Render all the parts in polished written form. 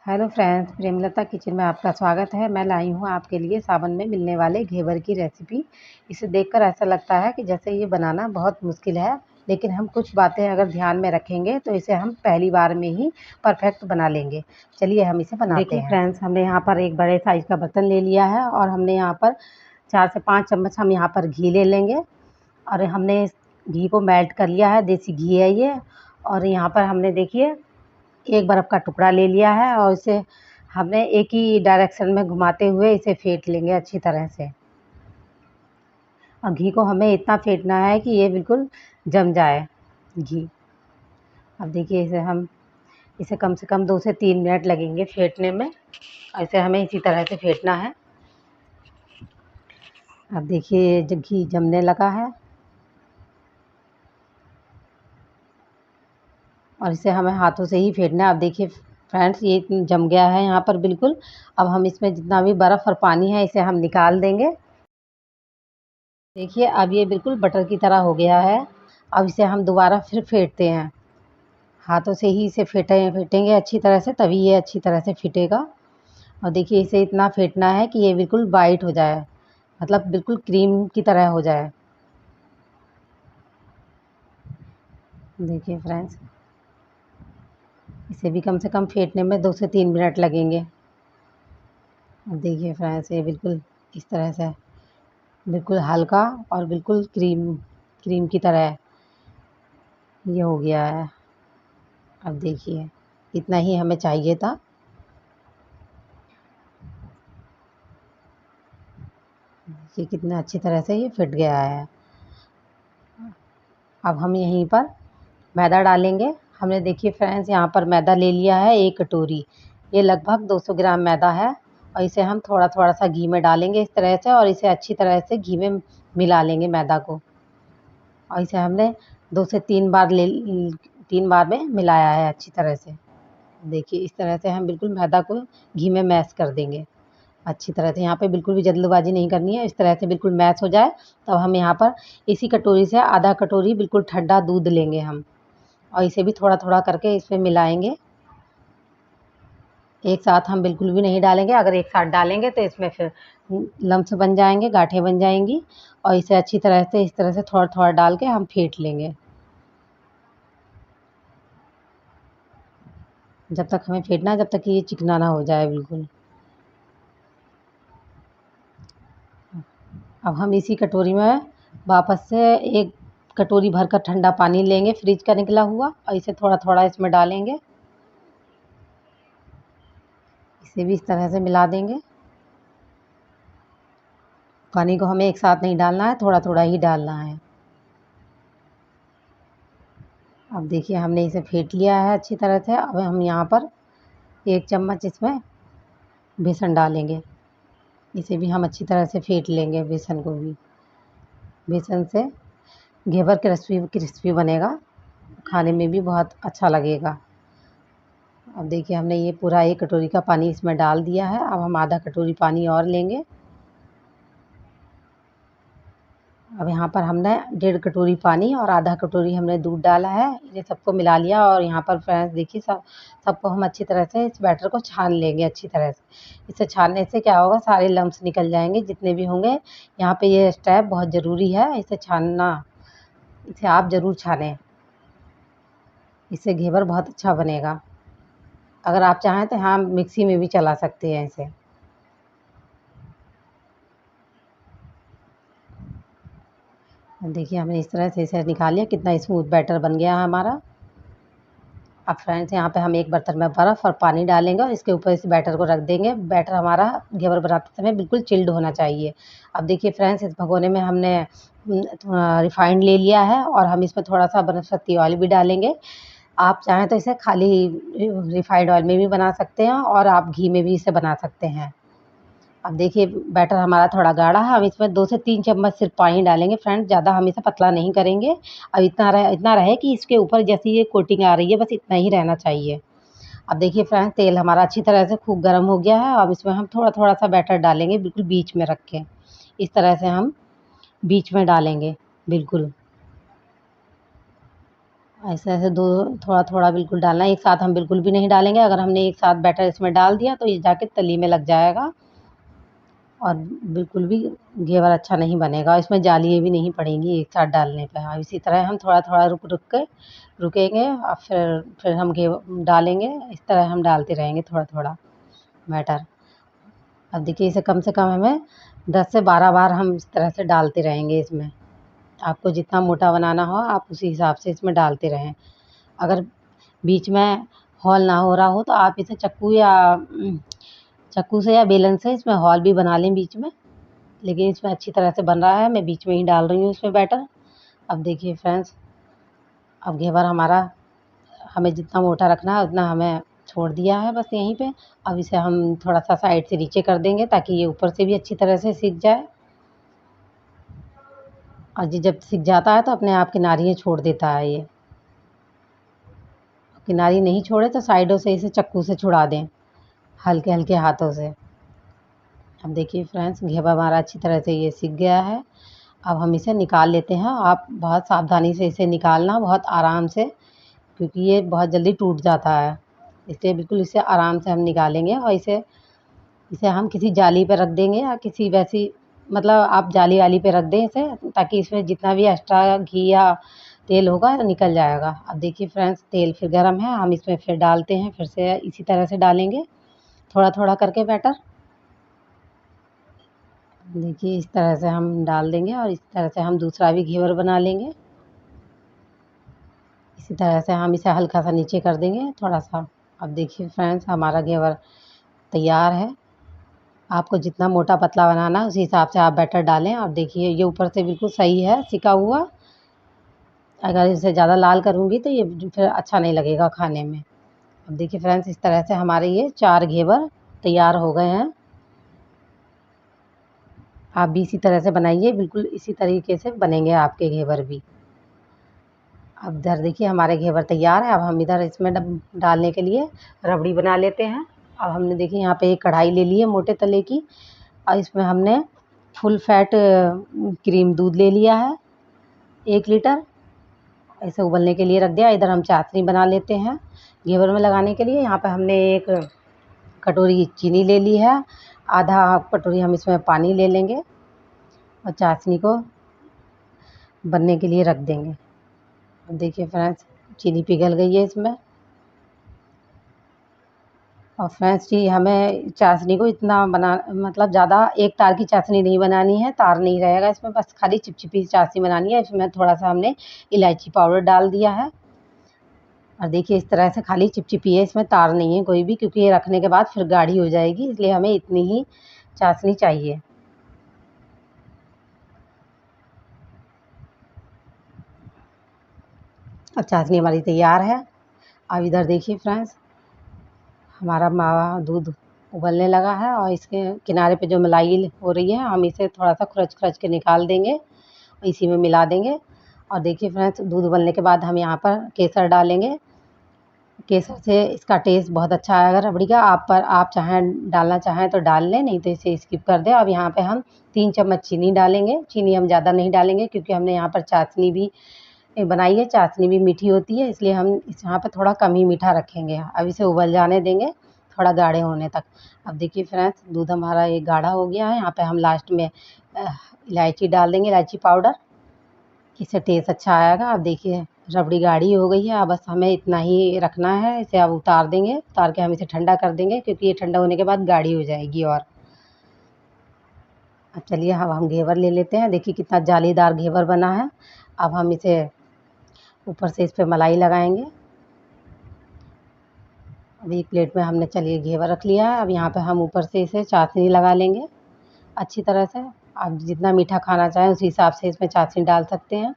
Hello friends, Premlata kitchen में आपका स्वागत है। मैं लाई हूँ आपके लिए सावन में मिलने वाले घेवर की रेसिपी। इसे देखकर ऐसा लगता है कि जैसे ये बनाना बहुत मुश्किल है, लेकिन हम कुछ बातें अगर ध्यान में रखेंगे तो इसे हम पहली बार में ही परफेक्ट बना लेंगे। चलिए हम इसे बनाते हैं। देखिए फ्रेंड्स, हमने यहाँ पर एक बड़े साइज़ का बर्तन ले लिया है और हमने यहाँ पर 4 से 5 चम्मच हम यहाँ पर घी ले लेंगे और हमने इस घी को मेल्ट कर लिया है। देसी घी है ये। और यहाँ पर हमने देखिए एक बर्फ़ का टुकड़ा ले लिया है और इसे हमने एक ही डायरेक्शन में घुमाते हुए इसे फेंट लेंगे अच्छी तरह से। और घी को हमें इतना फेंटना है कि ये बिल्कुल जम जाए घी। अब देखिए इसे कम से कम 2 से 3 मिनट लगेंगे फेंटने में। इसे हमें इसी तरह से फेंटना है। अब देखिए जब घी जमने लगा है और इसे हमें हाथों से ही फेंटना है। अब देखिए फ्रेंड्स, ये जम गया है यहाँ पर बिल्कुल। अब हम इसमें जितना भी बर्फ़ और पानी है इसे हम निकाल देंगे। देखिए अब ये बिल्कुल बटर की तरह हो गया है। अब इसे हम दोबारा फिर फेंटते हैं। हाथों से ही इसे फेंटेंगे अच्छी तरह से, तभी ये अच्छी तरह से फिटेगा। और देखिए इसे इतना फेंटना है कि ये बिल्कुल वाइट हो जाए, मतलब बिल्कुल क्रीम की तरह हो जाए। देखिए फ्रेंड्स, इसे भी कम से कम फेंटने में 2 से 3 मिनट लगेंगे। अब देखिए फ्रेंड्स, ये बिल्कुल इस तरह से बिल्कुल हल्का और बिल्कुल क्रीम क्रीम की तरह ये हो गया है। अब देखिए इतना ही हमें चाहिए था। ये कितना अच्छी तरह से ये फिट गया है। अब हम यहीं पर मैदा डालेंगे। हमने देखिए फ्रेंड्स यहाँ पर मैदा ले लिया है 1 कटोरी। ये लगभग 200 ग्राम मैदा है और इसे हम थोड़ा-थोड़ा सा घी में डालेंगे इस तरह से और इसे अच्छी तरह से घी में मिला लेंगे मैदा को। और इसे हमने 2 से 3 बार में मिलाया है अच्छी तरह से। देखिए इस तरह से हम बिल्कुल मैदा को घी में मैश कर देंगे अच्छी तरह से। यहाँ पे बिल्कुल भी जल्दबाजी नहीं करनी है। इस तरह से बिल्कुल मैश हो जाए तब हम यहाँ पर इसी कटोरी से आधा कटोरी बिल्कुल ठंडा दूध लेंगे हम और इसे भी थोड़ा-थोड़ा करके इसमें मिलाएँगे। एक साथ हम बिल्कुल भी नहीं डालेंगे। अगर एक साथ डालेंगे तो इसमें फिर लम्स बन जाएँगे, गाँठें बन जाएँगी। और इसे अच्छी तरह से इस तरह से थोड़ा-थोड़ा डाल के हम फेंट लेंगे। जब तक हमें फेंटना है जब तक कि ये चिकना ना हो जाए बिल्कुल। अब हम इसी कटोरी में वापस से 1 कटोरी भरकर ठंडा पानी लेंगे फ्रिज का निकला हुआ और इसे थोड़ा-थोड़ा इसमें डालेंगे। इसे भी इस तरह से मिला देंगे। पानी को हमें एक साथ नहीं डालना है, थोड़ा-थोड़ा ही डालना है। अब देखिए हमने इसे फेंट लिया है अच्छी तरह से। अब हम यहाँ पर 1 चम्मच इसमें बेसन डालेंगे। इसे भी हम अच्छी तरह से फेंट लेंगे बेसन को भी। बेसन से घेवर क्रिस्पी क्रिस्पी बनेगा, खाने में भी बहुत अच्छा लगेगा। अब देखिए हमने ये पूरा 1 कटोरी का पानी इसमें डाल दिया है। अब हम आधा कटोरी पानी और लेंगे। अब यहाँ पर हमने 1.5 कटोरी पानी और आधा कटोरी हमने दूध डाला है। ये सबको मिला लिया और यहाँ पर फ्रेंड्स देखिए सबको हम अच्छी तरह से इस बैटर को छान लेंगे अच्छी तरह से। इसे छानने से क्या होगा, सारे लम्स निकल जाएँगे जितने भी होंगे। यहाँ पे ये स्टेप बहुत ज़रूरी है, इसे छानना। इसे आप ज़रूर छानें। इससे घेवर बहुत अच्छा बनेगा। अगर आप चाहें तो हाँ, मिक्सी में भी चला सकते हैं इसे। देखिए हमने इस तरह से इसे निकाल लिया, कितना स्मूथ बैटर बन गया है हमारा। अब फ्रेंड्स यहाँ पे हम एक बर्तन में बर्फ़ और पानी डालेंगे और इसके ऊपर इस बैटर को रख देंगे। बैटर हमारा घेवर बनाते समय बिल्कुल चिल्ड होना चाहिए। अब देखिए फ्रेंड्स, इस भगोने में हमने रिफ़ाइंड ले लिया है और हम इसमें थोड़ा-सा बनस्पति ऑयल भी डालेंगे। आप चाहें तो इसे खाली रिफ़ाइंड ऑयल में भी बना सकते हैं और आप घी में भी इसे बना सकते हैं। अब देखिए बैटर हमारा थोड़ा गाढ़ा है। अब इसमें 2 से 3 चम्मच सिर्फ पानी डालेंगे फ्रेंड्स, ज़्यादा हम इसे पतला नहीं करेंगे। अब इतना रहे कि इसके ऊपर जैसी ये कोटिंग आ रही है, बस इतना ही रहना चाहिए। अब देखिए फ्रेंड्स, तेल हमारा अच्छी तरह से खूब गर्म हो गया है। अब इसमें हम थोड़ा-थोड़ा सा बैटर डालेंगे बिल्कुल बीच में रख के। इस तरह से हम बीच में डालेंगे बिल्कुल। ऐसे ऐसे दो थोड़ा थोड़ा बिल्कुल डालना है, एक साथ हम बिल्कुल भी नहीं डालेंगे। अगर हमने एक साथ बैटर इसमें डाल दिया तो ये जाके तली में लग जाएगा और बिल्कुल भी घेवर अच्छा नहीं बनेगा, इसमें जालियाँ भी नहीं पड़ेंगी एक साथ डालने पे। हाँ, इसी तरह हम थोड़ा थोड़ा रुक रुक के रुकेंगे और फिर हम डालेंगे। इस तरह हम डालते रहेंगे थोड़ा थोड़ा बैटर। अब देखिए इसे कम से कम हमें 10 से 12 बार हम इस तरह से डालते रहेंगे इसमें। आपको जितना मोटा बनाना हो आप उसी हिसाब से इसमें डालते रहें। अगर बीच में हॉल ना हो रहा हो तो आप इसे चाकू से या बेलन से इसमें हॉल भी बना लें बीच में। लेकिन इसमें अच्छी तरह से बन रहा है, मैं बीच में ही डाल रही हूँ इसमें बैटर। अब देखिए फ्रेंड्स, अब घेवर हमारा हमें जितना मोटा रखना है उतना हमें छोड़ दिया है बस यहीं पे। अब इसे हम थोड़ा सा साइड से नीचे कर देंगे ताकि ये ऊपर से भी अच्छी तरह से सीख जाए। और ये जब सीख जाता है तो अपने आप किनारियाँ छोड़ देता है ये। किनारी नहीं छोड़े तो साइडों से इसे चाकू से छुड़ा दें हल्के हल्के हाथों से। अब देखिए फ्रेंड्स, घेवर हमारा अच्छी तरह से ये सीख गया है। अब हम इसे निकाल लेते हैं। आप बहुत सावधानी से इसे निकालना, बहुत आराम से, क्योंकि ये बहुत जल्दी टूट जाता है। इसलिए बिल्कुल इसे आराम से हम निकालेंगे और इसे इसे हम किसी जाली पे रख देंगे या किसी वैसी, मतलब आप जाली वाली पे रख दें इसे, ताकि इसमें जितना भी एक्स्ट्रा घी या तेल होगा निकल जाएगा। अब देखिए फ्रेंड्स, तेल फिर गर्म है, हम इसमें फिर डालते हैं, फिर से इसी तरह से डालेंगे थोड़ा थोड़ा करके बैटर। देखिए इस तरह से हम डाल देंगे और इस तरह से हम दूसरा भी घेवर बना लेंगे। इसी तरह से हम इसे हल्का सा नीचे कर देंगे थोड़ा सा। अब देखिए फ्रेंड्स, हमारा घेवर तैयार है। आपको जितना मोटा पतला बनाना है उसी हिसाब से आप बैटर डालें। और देखिए ये ऊपर से बिल्कुल सही है सिका हुआ। अगर इसे ज़्यादा लाल करूँगी तो ये फिर अच्छा नहीं लगेगा खाने में। अब देखिए फ्रेंड्स, इस तरह से हमारे ये 4 घेवर तैयार हो गए हैं। आप भी इसी तरह से बनाइए, बिल्कुल इसी तरीके से बनेंगे आपके घेवर भी। अब इधर देखिए हमारे घेवर तैयार है। अब हम इधर इसमें डालने के लिए रबड़ी बना लेते हैं। अब हमने देखिए यहाँ पे एक कढ़ाई ले ली है मोटे तले की और इसमें हमने फुल फैट क्रीम दूध ले लिया है 1 लीटर। ऐसे उबलने के लिए रख दिया। इधर हम चाशनी बना लेते हैं घेवर में लगाने के लिए। यहाँ पे हमने 1 कटोरी चीनी ले ली है, आधा कटोरी हम इसमें पानी ले लेंगे और चाशनी को बनने के लिए रख देंगे। अब देखिए फ्रेंड्स, चीनी पिघल गई है इसमें। और फ्रेंड्स जी, हमें चाशनी को इतना बना, मतलब ज़्यादा एक तार की चाशनी नहीं बनानी है, तार नहीं रहेगा इसमें, बस खाली चिपचिपी चाशनी बनानी है। इसमें थोड़ा सा हमने इलायची पाउडर डाल दिया है और देखिए इस तरह से खाली चिपचिपी है, इसमें तार नहीं है कोई भी, क्योंकि ये रखने के बाद फिर गाढ़ी हो जाएगी, इसलिए हमें इतनी ही चाशनी चाहिए। अब चाशनी हमारी तैयार है। अब इधर देखिए फ्रेंड्स, हमारा मावा दूध उबलने लगा है और इसके किनारे पे जो मलाई हो रही है हम इसे थोड़ा सा खुरच खुरच के निकाल देंगे, इसी में मिला देंगे। और देखिए फ्रेंड्स, दूध उबलने के बाद हम यहाँ पर केसर डालेंगे। केसर से इसका टेस्ट बहुत अच्छा आएगा रबड़ी का। आप चाहें डालना चाहें तो डाल लें, नहीं तो इसे स्किप कर दें। अब यहाँ पे हम 3 चम्मच चीनी डालेंगे। चीनी हम ज़्यादा नहीं डालेंगे क्योंकि हमने यहाँ पर चाशनी भी बनाई है, चाशनी भी मीठी होती है, इसलिए हम यहाँ पे थोड़ा कम ही मीठा रखेंगे। अब इसे उबल जाने देंगे थोड़ा गाढ़े होने तक। अब देखिए फ्रेंड्स, दूध हमारा ये गाढ़ा हो गया है। यहाँ पे हम लास्ट में इलायची डाल देंगे, इलायची पाउडर, इससे टेस्ट अच्छा आएगा। अब देखिए रबड़ी गाढ़ी हो गई है। अब बस हमें इतना ही रखना है, इसे अब उतार देंगे। उतार के हम इसे ठंडा कर देंगे क्योंकि ये ठंडा होने के बाद गाढ़ी हो जाएगी। और अब चलिए अब हम घेवर ले लेते हैं। देखिए कितना जालीदार घेवर बना है। अब हम इसे ऊपर से इस पे मलाई लगाएंगे। अब एक प्लेट में हमने चलिए घेवर रख लिया है। अब यहाँ पे हम ऊपर से इसे चाशनी लगा लेंगे अच्छी तरह से। आप जितना मीठा खाना चाहें उसी हिसाब से इसमें चाशनी डाल सकते हैं।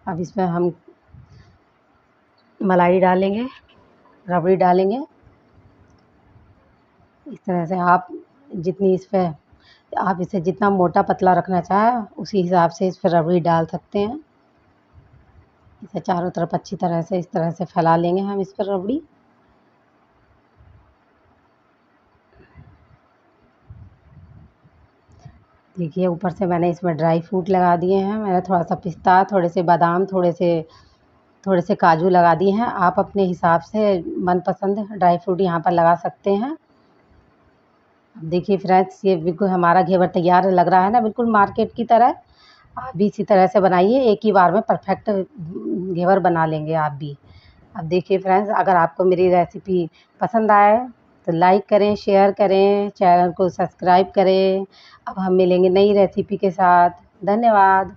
अब इसमें हम मलाई डालेंगे, रबड़ी डालेंगे। इस तरह से आप इसे जितना मोटा पतला रखना चाहें उसी हिसाब से इस पर रबड़ी डाल सकते हैं। इसे चारों तरफ अच्छी तरह से इस तरह से फैला लेंगे हम इस पर रबड़ी। देखिए ऊपर से मैंने इसमें ड्राई फ्रूट लगा दिए हैं। मैंने थोड़ा सा पिस्ता, थोड़े से बादाम, थोड़े से काजू लगा दिए हैं। आप अपने हिसाब से मनपसंद ड्राई फ्रूट यहाँ पर लगा सकते हैं। अब देखिए फ्रेंड्स, ये बिल्कुल हमारा घेवर तैयार लग रहा है ना, बिल्कुल मार्केट की तरह। आप भी इसी तरह से बनाइए, एक ही बार में परफेक्ट घेवर बना लेंगे आप भी। अब देखिए फ्रेंड्स, अगर आपको मेरी रेसिपी पसंद आए तो लाइक करें, शेयर करें, चैनल को सब्सक्राइब करें। अब हम मिलेंगे नई रेसिपी के साथ। धन्यवाद।